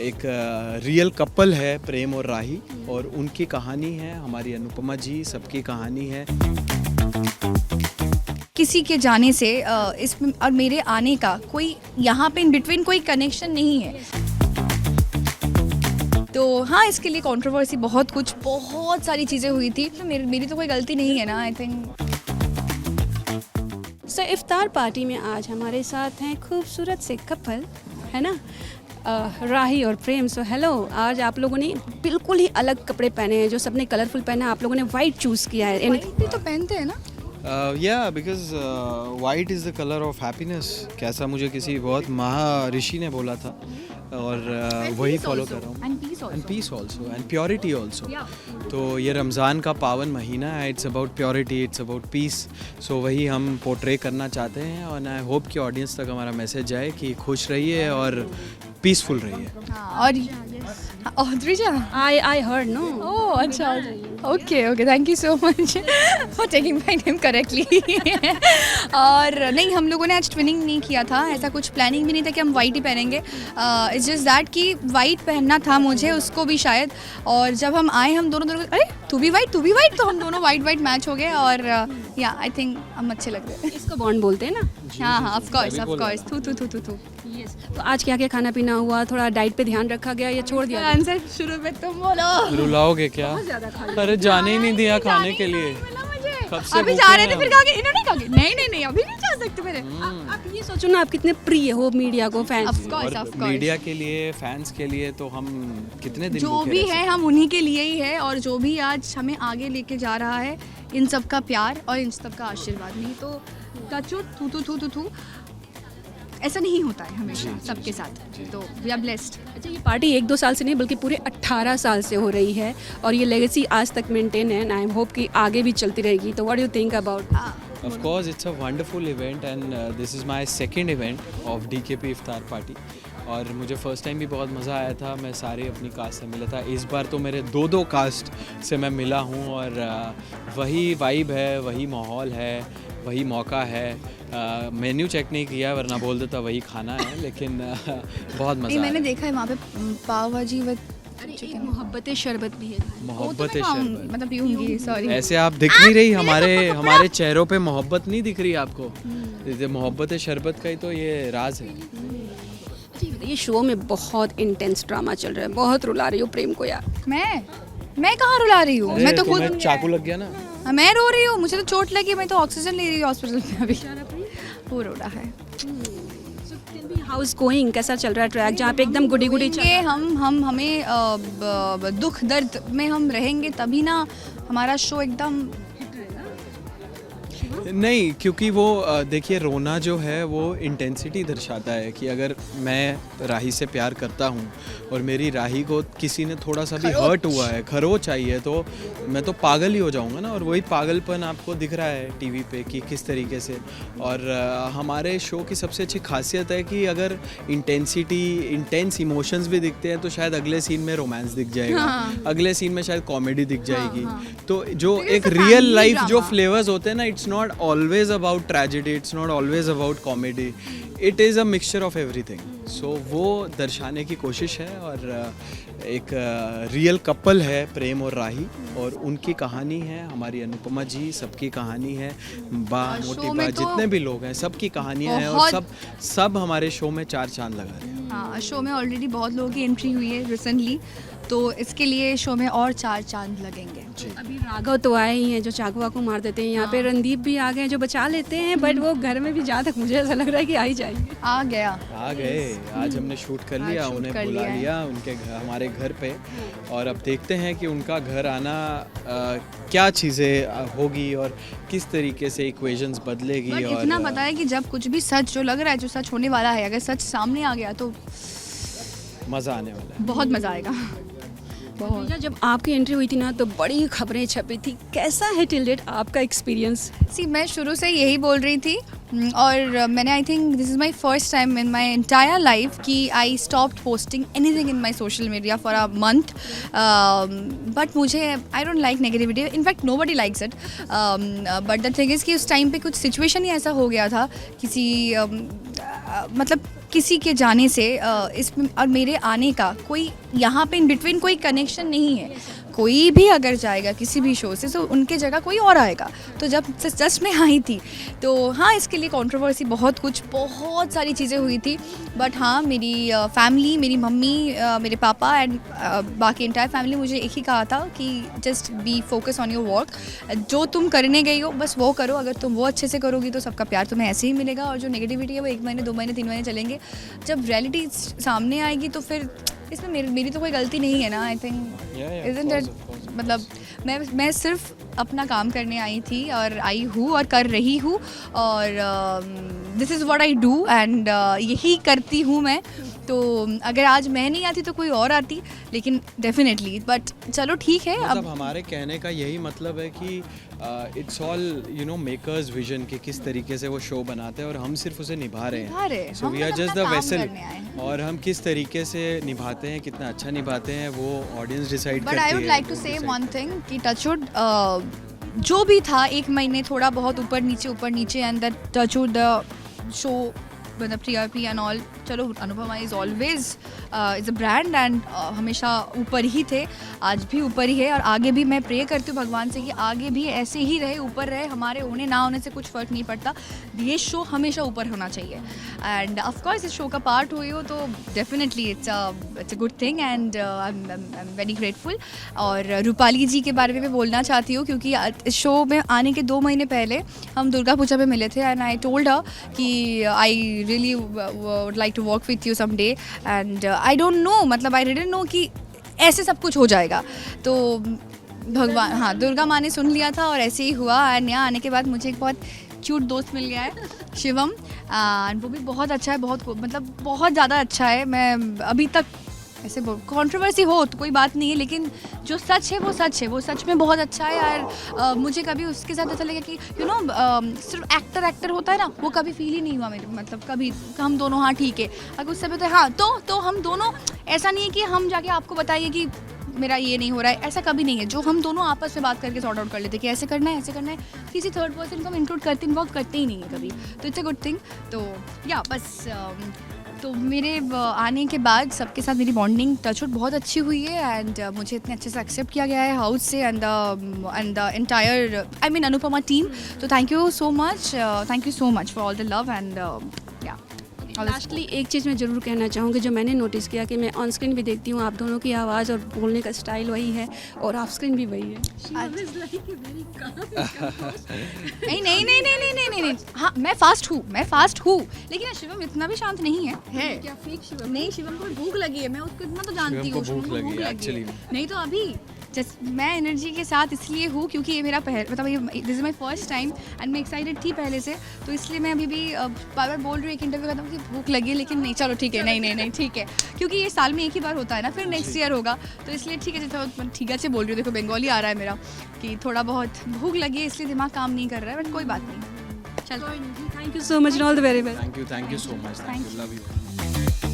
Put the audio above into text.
एक real couple है प्रेम और राही, और उनकी कहानी है, हमारी अनुपमा जी सबकी कहानी है। किसी के जाने से इसमें और मेरे आने का कोई यहाँ पे इन बिटवीन कोई कनेक्शन नहीं है। तो हाँ, इसके लिए कंट्रोवर्सी बहुत सारी चीज़ें हुई थी। तो मेरी तो कोई गलती नहीं है ना, I think. So Iftikhar party में आज हमारे साथ हैं खूबसूरत से कपल, है ना, राही और प्रेम। सो हेलो, आज आप लोगों ने बिल्कुल ही अलग कपड़े पहने हैं, जो सबने कलरफुल पहना है। आप लोगों ने वाइट चूज़ किया है। व्हाइट भी तो पहनते हैं ना। Because white is the colour of happiness, कैसा मुझे किसी बहुत महर्षि ने बोला था, और वही फॉलो कर रहा हूँ। And peace also and purity also. तो ये रमज़ान का पावन महीना है, it's about purity, it's about peace. So वही हम पोर्ट्रे करना चाहते हैं, और आई होप कि ऑडियंस तक हमारा मैसेज जाए कि खुश रहिए और पीसफुल रहिए। और Dwija, I heard no. Oh अच्छा, okay, thank you so much for taking my name correctly. और नहीं, हम लोगों ने आज ट्विनिंग नहीं किया था, ऐसा कुछ प्लानिंग भी नहीं था कि हम वाइट ही पहनेंगे। इट्स जस्ट दैट कि वाइट पहनना था मुझे, उसको भी शायद। और जब हम आए, हम दोनों अरे तू भी वाइट, तो हम दोनों वाइट मैच हो गए। और या आई थिंक हम अच्छे लग रहे हैं। इसको बॉन्ड बोलते हैं ना। हाँ, ऑफ कोर्स थू। यस। तो आज क्या क्या खाना पीना हुआ, थोड़ा डाइट पे ध्यान रखा गया या छोड़ दिया? आंसर शुरू में तुम बोलो। रुलाओगे क्या? अरे जाने ही नहीं दिया खाने के लिए। कब से अभी जा रहे थे, फिर कहा कि इन्होंने कहा कि नहीं अभी नहीं जा सकते मेरे। आप ये सोचो ना, आप कितने प्रिय हो मीडिया को, फैंस। ऑफ कोर्स मीडिया के लिए, फैंस के लिए, तो हम कितने दिन जो भी है हम उन्हीं के लिए ही है, और जो भी आज हमें आगे लेके जा रहा है, इन सब का प्यार और इन सब का आशीर्वाद। नहीं तो टचो थू ऐसा नहीं होता है हमेशा सबके साथ। तो वी आर ब्लेस्ड। अच्छा, ये पार्टी 1-2 साल से नहीं बल्कि पूरे 18 साल से हो रही है, और ये लेगेसी आज तक मेंटेन है, एंड आई होप कि आगे भी चलती रहेगी। तो what do you think about? Of course, it's a wonderful event, and this is my second event of DKP इफ्तार पार्टी। और मुझे फ़र्स्ट टाइम भी बहुत मज़ा आया था, मैं सारे अपनी कास्ट से मिला था। इस बार तो मेरे दो कास्ट से मैं मिला हूँ, और वही वाइब है, वही माहौल है, वही मौका है। मेन्यू चेक नहीं किया, वरना बोल देता वही खाना है, लेकिन बहुत मज़ा आया। मैंने देखा है वहाँ पे पाव भाजी विद मोहब्बत शरबत भी है। मोहब्बत शरबत, मतलब पीऊंगी, सॉरी। ऐसे आप दिख नहीं रही, हमारे चेहरों पे मोहब्बत नहीं दिख रही आपको। मोहब्बत शरबत का ही तो ये राज है। ये शो में बहुत इंटेंस ड्रामा चल रहा है, बहुत रुला रही हो प्रेम को यार। मैं कहाँ रुला रही हूँ? मैं तो खुद चाकू लग गया ना। मैं रो रही हूँ, मुझे तो चोट लगी, मैं तो ऑक्सीजन ले रही हूँ हॉस्पिटल में अभी। वो रो रहा है। हाउ इज गोइंग, कैसा चल रहा है ट्रैक, जहाँ पे एकदम गुडी चल रहा है? हमें दुख दर्द में हम रहेंगे तभी ना हमारा शो एकदम। नहीं, क्योंकि वो देखिए, रोना जो है वो इंटेंसिटी दर्शाता है कि अगर मैं राही से प्यार करता हूँ और मेरी राही को किसी ने थोड़ा सा भी हर्ट हुआ है, खरोच आई है, तो मैं तो पागल ही हो जाऊँगा ना। और वही पागलपन आपको दिख रहा है टीवी पे कि किस तरीके से। और हमारे शो की सबसे अच्छी खासियत है कि अगर इंटेंस इमोशंस भी दिखते हैं, तो शायद अगले सीन में रोमांस दिख जाएगा, अगले सीन में शायद कॉमेडी दिख जाएगी। तो जो एक रियल लाइफ जो फ्लेवर्स होते हैं ना, it's not always about tragedy, it's not always about comedy, it is a mixture of everything. So वो दर्शाने की कोशिश है। और एक रियल कपल है प्रेम और राही, और उनकी कहानी है, हमारी अनुपमा जी सबकी कहानी है, मोटी बा जितने भी लोग हैं सबकी कहानियाँ हैं, और सब हमारे शो में 4 चांद लगा रहे हैं। हाँ, शो में ऑलरेडी बहुत लोगों की एंट्री हुई है रिसेंटली, तो इसके लिए शो में और 4 चांद लगेंगे। अभी राघव तो आए ही हैं जो चाकू वाकू मार देते हैं, यहाँ पे रणदीप भी आ गए जो बचा लेते हैं, बट वो घर में भी जहाँ तक मुझे ऐसा लग रहा है कि आ ही जाएंगे। आ गए। आज हमने शूट कर लिया, उन्हें बुला लिया उनके घर, हमारे घर पे। और अब देखते हैं कि उनका घर आना क्या चीज़ें होगी और किस तरीके से इक्वेशंस बदलेगी। और इतना पता है कि जब कुछ भी सच जो लग रहा है, जो सच होने वाला है, अगर सच सामने आ गया तो मज़ा आने वाला है, बहुत मज़ा आएगा। जब आपकी एंट्री हुई थी ना, तो बड़ी खबरें छपी थी, कैसा है टिल डेट आपका एक्सपीरियंस? मैं शुरू से यही बोल रही थी, और मैंने I think this is my first time in my entire life कि I stopped posting anything in my social media for a month. But मुझे I don't like negativity, in fact nobody likes it. But the thing is कि उस time पे कुछ situation ही ऐसा हो गया था, किसी मतलब किसी के जाने से इसमें और मेरे आने का कोई यहाँ पे इन बिटवीन कोई कनेक्शन नहीं है। कोई भी अगर जाएगा किसी भी शो से तो उनके जगह कोई और आएगा। तो जब जस्ट मैं आई थी तो हाँ, इसके लिए कंट्रोवर्सी बहुत सारी चीज़ें हुई थी। बट हाँ, मेरी फैमिली, मेरी मम्मी, मेरे पापा एंड बाकी इंटायर फैमिली मुझे एक ही कहा था कि just be focus on your work. जो तुम करने गई हो बस वो करो। अगर तुम वो अच्छे से करोगी तो सबका प्यार तुम्हें ऐसे ही मिलेगा। और जो नेगेटिविटी है वो 1 महीने 2 महीने 3 महीने चलेंगे। जब रियलिटी सामने आएगी तो फिर इसमें मेरी तो कोई गलती नहीं है ना। आई थिंक इज़न्ट इट, मतलब मैं सिर्फ अपना काम करने आई थी और आई हूँ और कर रही हूँ। और this is what I do and यही करती हूँ मैं। तो अगर आज मैं नहीं आती तो कोई और आती, लेकिन डेफिनेटली। बट चलो ठीक है। मतलब हमारे कहने का यही मतलब है कि it's all you know makers vision कि किस तरीके से वो शो बनाते हैं और हम सिर्फ उसे निभा रहे हैं। So we are just the vessel. और हम किस तरीके से निभाते हैं, कितना अच्छा निभाते हैं, वो ऑडियंस डिसाइड करती है। But I would like to say one thing कि टचवुड जो भी था 1 महीने थोड़ा बहुत ऊपर नीचे and that touchwood the show मतलब TRP एंड ऑल। चलो, Anupama is always is a brand and हमेशा ऊपर ही थे, आज भी ऊपर ही है। और आगे भी मैं प्रे करती हूँ भगवान से कि आगे भी ऐसे ही रहे, ऊपर रहे। हमारे होने ना होने से कुछ फ़र्क नहीं पड़ता, ये शो हमेशा ऊपर होना चाहिए। एंड ऑफकोर्स इस शो का पार्ट हुई हो तो definitely it's a good thing and I am very grateful. और रूपाली जी के बारे में मैं बोलना चाहती हूँ क्योंकि इस शो में आने के 2 महीने पहले हम दुर्गा पूजा में मिले थे एंड आई टोल्ड हर कि I really would like to work with you someday and I don't know, मतलब आई डिडंट नो कि ऐसे सब कुछ हो जाएगा। तो भगवान, हाँ, दुर्गा माँ ने सुन लिया था और ऐसे ही हुआ। एंड यहाँ आने के बाद मुझे एक बहुत क्यूट दोस्त मिल गया है, शिवम। एंड वो भी बहुत अच्छा है, मतलब बहुत ज़्यादा अच्छा है। मैं अभी तक ऐसे कंट्रोवर्सी हो तो कोई बात नहीं है, लेकिन जो सच है वो सच है, वो सच में बहुत अच्छा है यार। मुझे कभी उसके साथ ऐसा लगा कि यू नो सिर्फ एक्टर होता है ना, वो कभी फील ही नहीं हुआ मेरे, मतलब कभी हम दोनों हाँ ठीक है। अगर उससे होता है हाँ तो हम दोनों, ऐसा नहीं है कि हम जाके आपको बताइए कि मेरा ये नहीं हो रहा है, ऐसा कभी नहीं है। जो हम दोनों आपस में बात करके सॉर्ट आउट कर लेते कि ऐसे करना है, किसी थर्ड पर्सन को हम इन्वॉल्व करते ही नहीं है कभी। तो इट्स अ गुड थिंग। तो या बस तो मेरे आने के बाद सबके साथ मेरी बॉन्डिंग टचवुड बहुत अच्छी हुई है एंड मुझे इतने अच्छे से एक्सेप्ट किया गया है हाउस से and the entire I mean Anupama team. तो thank you so much for all the love and yeah. Lastly एक चीज़ मैं ज़रूर कहना चाहूँगी जो मैंने नोटिस किया कि मैं ऑन स्क्रीन भी देखती हूँ, आप दोनों की आवाज़ और बोलने का स्टाइल वही है और ऑफ स्क्रीन भी वही है। नहीं, हाँ मैं फास्ट हूँ लेकिन शिवम इतना भी शांत नहीं है। क्या फेक शिवम? नहीं, शिवम को भूख लगी है, मैं उसको इतना तो जानती हूँ। भूख लगी है नहीं तो अभी मैं एनर्जी के साथ इसलिए हूँ क्योंकि ये मेरा मतलब ये this is my first time and मैं एक्साइटेड थी पहले से, तो इसलिए मैं अभी भी बार बार बोल रही हूँ एक इंटरव्यू खत्म कि भूख लगी है, लेकिन नहीं चलो ठीक है, नहीं ठीक है, क्योंकि ये साल में एक ही बार होता है ना, फिर नेक्स्ट ईयर होगा, तो इसलिए ठीक है। जैसे ठीक है बोल रही हूँ, देखो बंगाली आ रहा है मेरा कि थोड़ा बहुत भूख लगी है इसलिए दिमाग काम नहीं कर रहा है, बट कोई बात नहीं। चलो, thank you so much, all the very best. Thank you so much, thank you, love you.